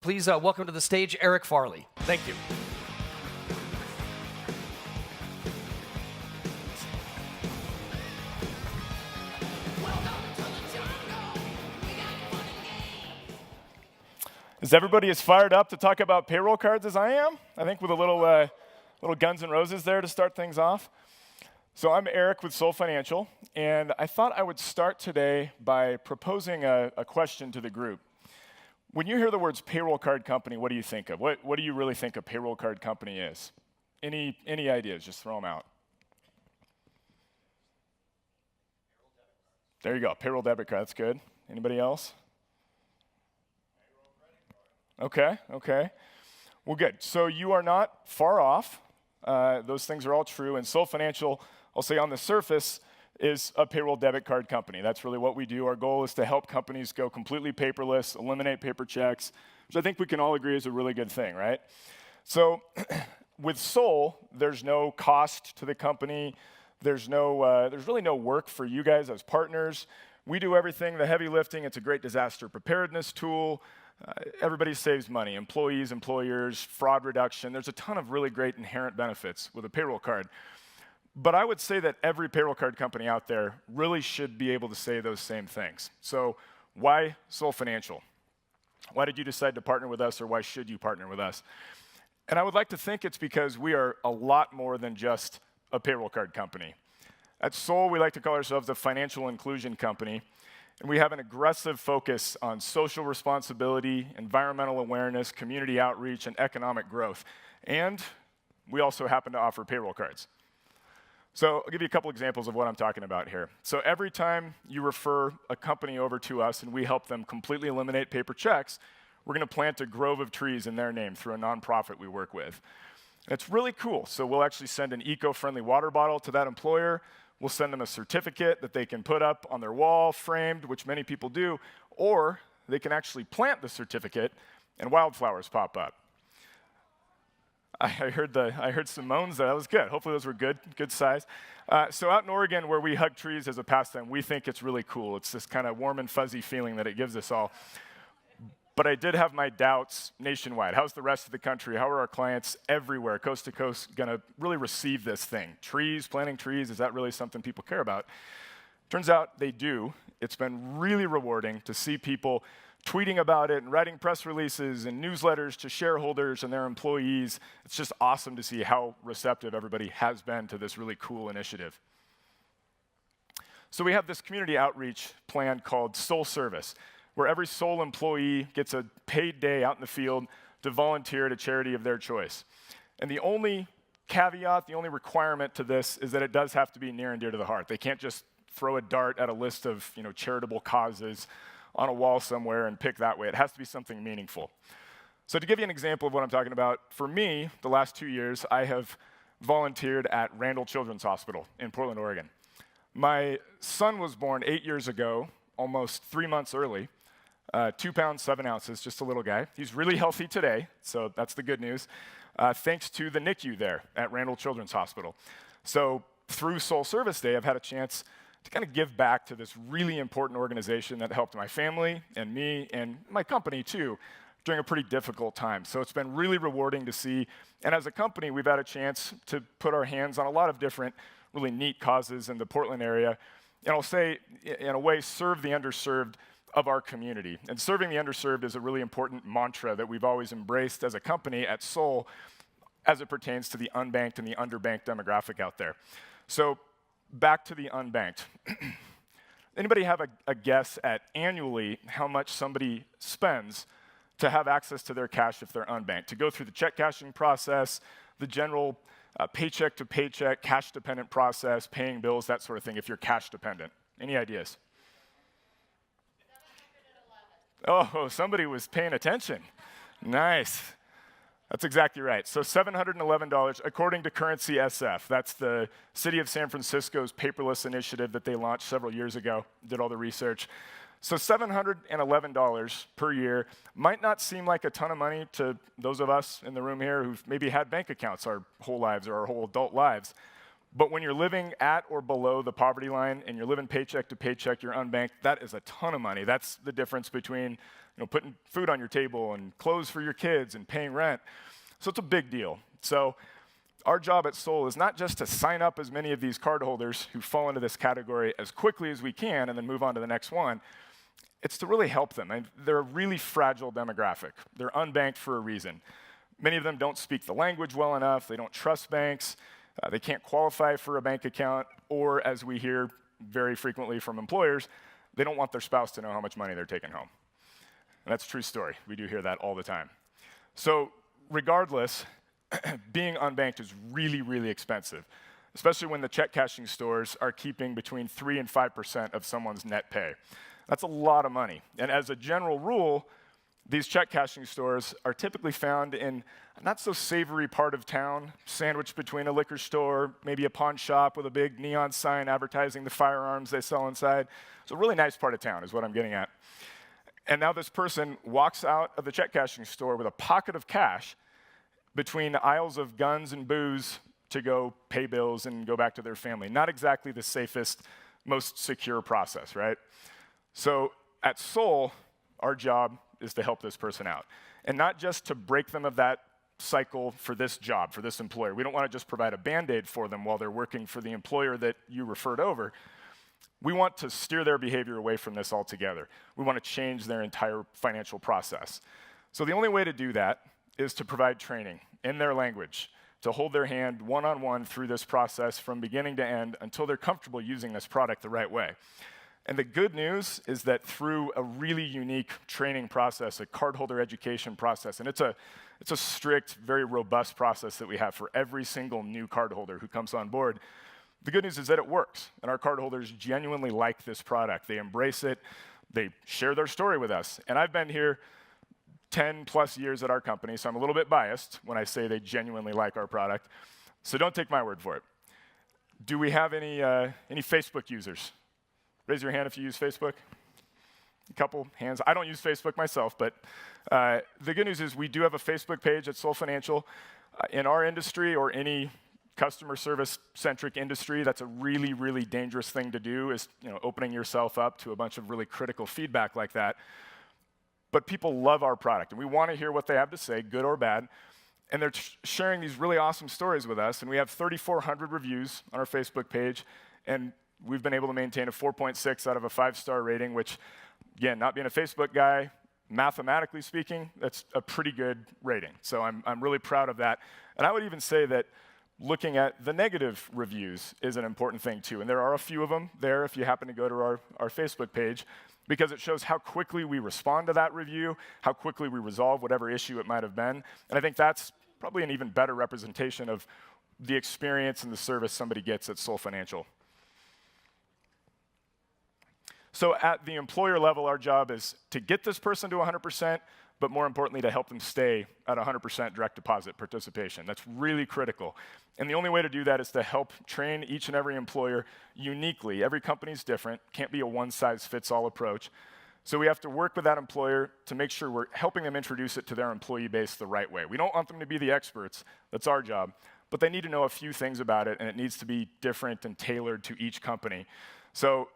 Please welcome to the stage Erik Farleigh. Thank you. Is everybody as fired up to talk about payroll cards as I am? I think with a little Guns N' Roses there to start things off. So I'm Erik with Soul Financial, and I thought I would start today by proposing a question to the group. When you hear the words payroll card company, what do you think of? What do you really think a payroll card company is? Any ideas? Just throw them out. There you go, payroll debit card, that's good. Anybody else? Okay. Well, good. So you are not far off. Those things are all true. And Soul Financial, I'll say on the surface, is a payroll debit card company. That's really what we do. Our goal is to help companies go completely paperless, eliminate paper checks, which I think we can all agree is a really good thing, right? So with Soul, there's no cost to the company. There's really no work for you guys as partners. We do everything, the heavy lifting. It's a great disaster preparedness tool. Everybody saves money, employees, employers, fraud reduction. There's a ton of really great inherent benefits with a payroll card. But I would say that every payroll card company out there really should be able to say those same things. So why Soul Financial? Why did you decide to partner with us, or why should you partner with us? And I would like to think it's because we are a lot more than just a payroll card company. At Soul, we like to call ourselves a financial inclusion company. And we have an aggressive focus on social responsibility, environmental awareness, community outreach, and economic growth. And we also happen to offer payroll cards. So I'll give you a couple examples of what I'm talking about here. So every time you refer a company over to us and we help them completely eliminate paper checks, we're going to plant a grove of trees in their name through a nonprofit we work with. And it's really cool. So we'll actually send an eco-friendly water bottle to that employer. We'll send them a certificate that they can put up on their wall, framed, which many people do, or they can actually plant the certificate and wildflowers pop up. I heard some moans there. That was good. Hopefully those were good size. So out in Oregon, where we hug trees as a pastime, we think it's really cool. It's this kind of warm and fuzzy feeling that it gives us all. But I did have my doubts nationwide. How's the rest of the country? How are our clients everywhere, coast to coast, going to really receive this thing? Trees, planting trees, is that really something people care about? Turns out they do. It's been really rewarding to see people tweeting about it and writing press releases and newsletters to shareholders and their employees. It's just awesome to see how receptive everybody has been to this really cool initiative. So we have this community outreach plan called Soul Service, where every Soul employee gets a paid day out in the field to volunteer at a charity of their choice. And the only caveat, the only requirement to this is that it does have to be near and dear to the heart. They can't just throw a dart at a list of charitable causes on a wall somewhere and pick that way. It has to be something meaningful. So to give you an example of what I'm talking about, for me, the last 2 years, I have volunteered at Randall Children's Hospital in Portland, Oregon. My son was born 8 years ago, almost 3 months early. 2 pounds, 7 ounces, just a little guy. He's really healthy today, so that's the good news, thanks to the NICU there at Randall Children's Hospital. So through Soul Service Day, I've had a chance to kind of give back to this really important organization that helped my family and me and my company too during a pretty difficult time. So it's been really rewarding to see. And as a company, we've had a chance to put our hands on a lot of different really neat causes in the Portland area. And I'll say, in a way, serve the underserved of our community. And serving the underserved is a really important mantra that we've always embraced as a company at Soul as it pertains to the unbanked and the underbanked demographic out there. So back to the unbanked. Anybody have a guess at annually how much somebody spends to have access to their cash if they're unbanked? To go through the check cashing process, the general paycheck to paycheck, cash dependent process, paying bills, that sort of thing if you're cash dependent. Any ideas? Oh, somebody was paying attention. Nice. That's exactly right. So $711, according to Currency SF. That's the City of San Francisco's Paperless initiative that they launched several years ago, did all the research. So $711 per year might not seem like a ton of money to those of us in the room here who've maybe had bank accounts our whole lives or our whole adult lives. But when you're living at or below the poverty line and you're living paycheck to paycheck, you're unbanked, that is a ton of money. That's the difference between putting food on your table and clothes for your kids and paying rent. So it's a big deal. So our job at Soul is not just to sign up as many of these cardholders who fall into this category as quickly as we can and then move on to the next one. It's to really help them. And they're a really fragile demographic. They're unbanked for a reason. Many of them don't speak the language well enough. They don't trust banks. They can't qualify for a bank account. Or, as we hear very frequently from employers, they don't want their spouse to know how much money they're taking home. And that's a true story. We do hear that all the time. So regardless, being unbanked is really, really expensive, especially when the check cashing stores are keeping between 3 and 5% of someone's net pay. That's a lot of money. And as a general rule, these check cashing stores are typically found in a not so savory part of town, sandwiched between a liquor store, maybe a pawn shop with a big neon sign advertising the firearms they sell inside. It's a really nice part of town is what I'm getting at. And now this person walks out of the check cashing store with a pocket of cash between the aisles of guns and booze to go pay bills and go back to their family. Not exactly the safest, most secure process, right? So at Soul, our job is to help this person out. And not just to break them of that cycle for this job, for this employer. We don't want to just provide a Band-Aid for them while they're working for the employer that you referred over. We want to steer their behavior away from this altogether. We want to change their entire financial process. So the only way to do that is to provide training in their language, to hold their hand one-on-one through this process from beginning to end until they're comfortable using this product the right way. And the good news is that through a really unique training process, a cardholder education process, and it's a strict, very robust process that we have for every single new cardholder who comes on board. The good news is that it works, and our cardholders genuinely like this product. They embrace it. They share their story with us. And I've been here 10 plus years at our company, so I'm a little bit biased when I say they genuinely like our product. So don't take my word for it. Do we have any Facebook users? Raise your hand if you use Facebook. A couple hands. I don't use Facebook myself, but the good news is we do have a Facebook page at Soul Financial. In our industry or any customer service-centric industry, that's a really, really dangerous thing to do is opening yourself up to a bunch of really critical feedback like that. But people love our product, and we want to hear what they have to say, good or bad. And they're sharing these really awesome stories with us, and we have 3,400 reviews on our Facebook page, and we've been able to maintain a 4.6 out of a 5-star rating, which, again, not being a Facebook guy, mathematically speaking, that's a pretty good rating. So I'm really proud of that. And I would even say that looking at the negative reviews is an important thing, too. And there are a few of them there if you happen to go to our Facebook page, because it shows how quickly we respond to that review, how quickly we resolve whatever issue it might have been. And I think that's probably an even better representation of the experience and the service somebody gets at Soul Financial. So at the employer level, our job is to get this person to 100%, but more importantly, to help them stay at 100% direct deposit participation. That's really critical. And the only way to do that is to help train each and every employer uniquely. Every company's different. Can't be a one-size-fits-all approach. So we have to work with that employer to make sure we're helping them introduce it to their employee base the right way. We don't want them to be the experts. That's our job. But they need to know a few things about it, and it needs to be different and tailored to each company. So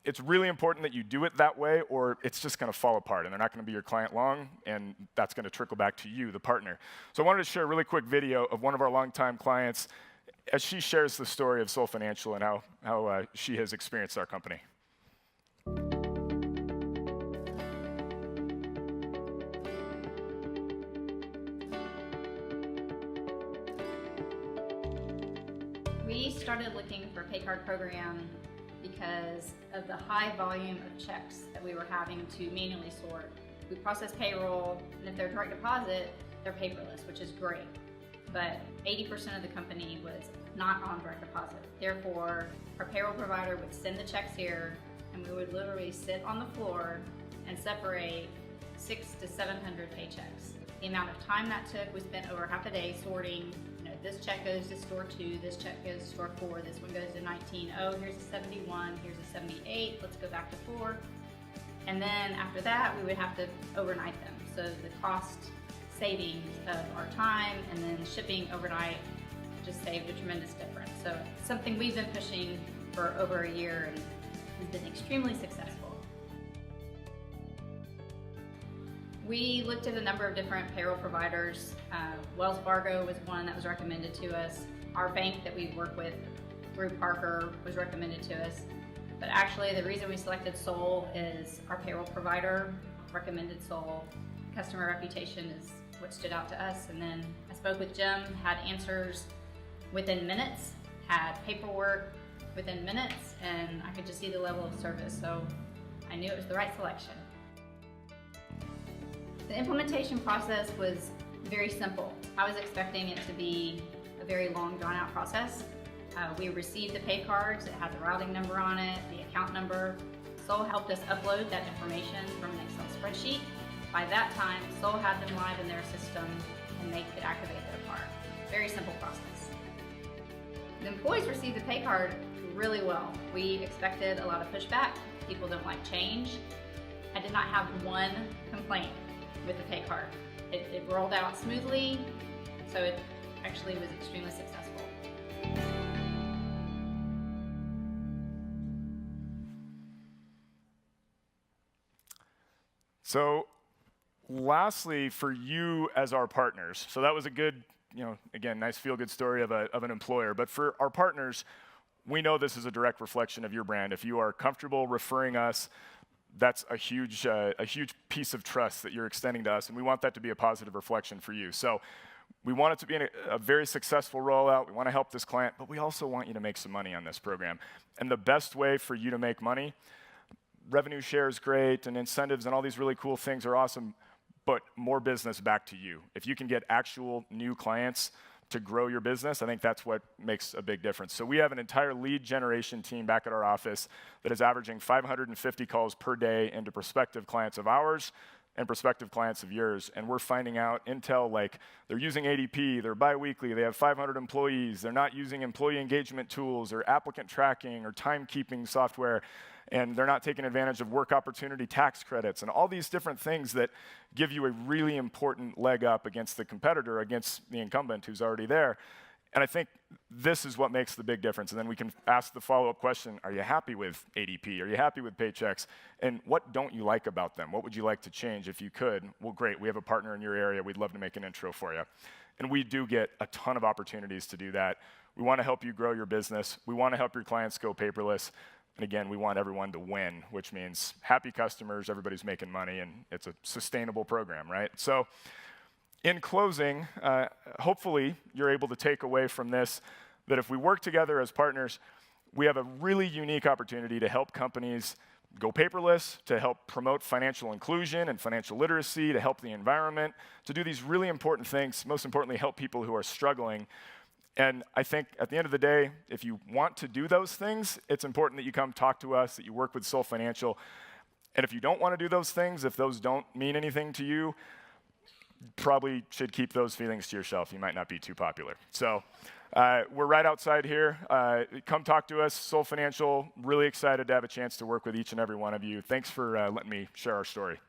it's really important that you do it that way, or it's just going to fall apart, and they're not going to be your client long, and that's going to trickle back to you, the partner. So I wanted to share a really quick video of one of our longtime clients as she shares the story of Soul Financial and how she has experienced our company. We started looking for a paycard program because of the high volume of checks that we were having to manually sort. We process payroll, and if they're direct deposit, they're paperless, which is great. But 80% of the company was not on direct deposit. Therefore, our payroll provider would send the checks here, and we would literally sit on the floor and separate 600 to 700 paychecks. The amount of time that took, we spent over half a day sorting. This check goes to store 2, this check goes to store 4, this one goes to 19. Oh, here's a 71, here's a 78, let's go back to 4. And then after that, we would have to overnight them. So the cost savings of our time and then shipping overnight just saved a tremendous difference. So it's something we've been pushing for over a year and has been extremely successful. We looked at a number of different payroll providers. Wells Fargo was one that was recommended to us. Our bank that we work with through Parker was recommended to us. But actually the reason we selected Soul is our payroll provider recommended Soul. Customer reputation is what stood out to us. And then I spoke with Jim, had answers within minutes, had paperwork within minutes, and I could just see the level of service. So I knew it was the right selection. The implementation process was very simple. I was expecting it to be a very long, drawn-out process. We received the pay cards. It had the routing number on it, the account number. Soul helped us upload that information from an Excel spreadsheet. By that time, Soul had them live in their system, and they could activate their card. Very simple process. The employees received the pay card really well. We expected a lot of pushback. People don't like change. I did not have one complaint with the pay card. It rolled out smoothly, so it actually was extremely successful. So lastly, for you as our partners, so that was a good, again, nice feel-good story of an employer. But for our partners, we know this is a direct reflection of your brand. If you are comfortable referring us, that's a huge piece of trust that you're extending to us, and we want that to be a positive reflection for you. So we want it to be a very successful rollout. We want to help this client, but we also want you to make some money on this program. And the best way for you to make money, revenue share is great, and incentives and all these really cool things are awesome, but more business back to you. If you can get actual new clients to grow your business, I think that's what makes a big difference. So we have an entire lead generation team back at our office that is averaging 550 calls per day into prospective clients of ours and prospective clients of yours. And we're finding out intel like they're using ADP, they're biweekly, they have 500 employees, they're not using employee engagement tools or applicant tracking or timekeeping software, and they're not taking advantage of work opportunity tax credits and all these different things that give you a really important leg up against the competitor, against the incumbent who's already there. And I think this is what makes the big difference. And then we can ask the follow-up question, are you happy with ADP? Are you happy with Paychex? And what don't you like about them? What would you like to change if you could? Well, great, we have a partner in your area. We'd love to make an intro for you. And we do get a ton of opportunities to do that. We want to help you grow your business. We want to help your clients go paperless. And again, we want everyone to win, which means happy customers, everybody's making money, and it's a sustainable program, right? So in closing, hopefully you're able to take away from this that if we work together as partners, we have a really unique opportunity to help companies go paperless, to help promote financial inclusion and financial literacy, to help the environment, to do these really important things, most importantly, help people who are struggling. And I think at the end of the day, if you want to do those things, it's important that you come talk to us, that you work with Soul Financial. And if you don't want to do those things, if those don't mean anything to you, probably should keep those feelings to yourself. You might not be too popular. So we're right outside here. Come talk to us, Soul Financial. Really excited to have a chance to work with each and every one of you. Thanks for letting me share our story.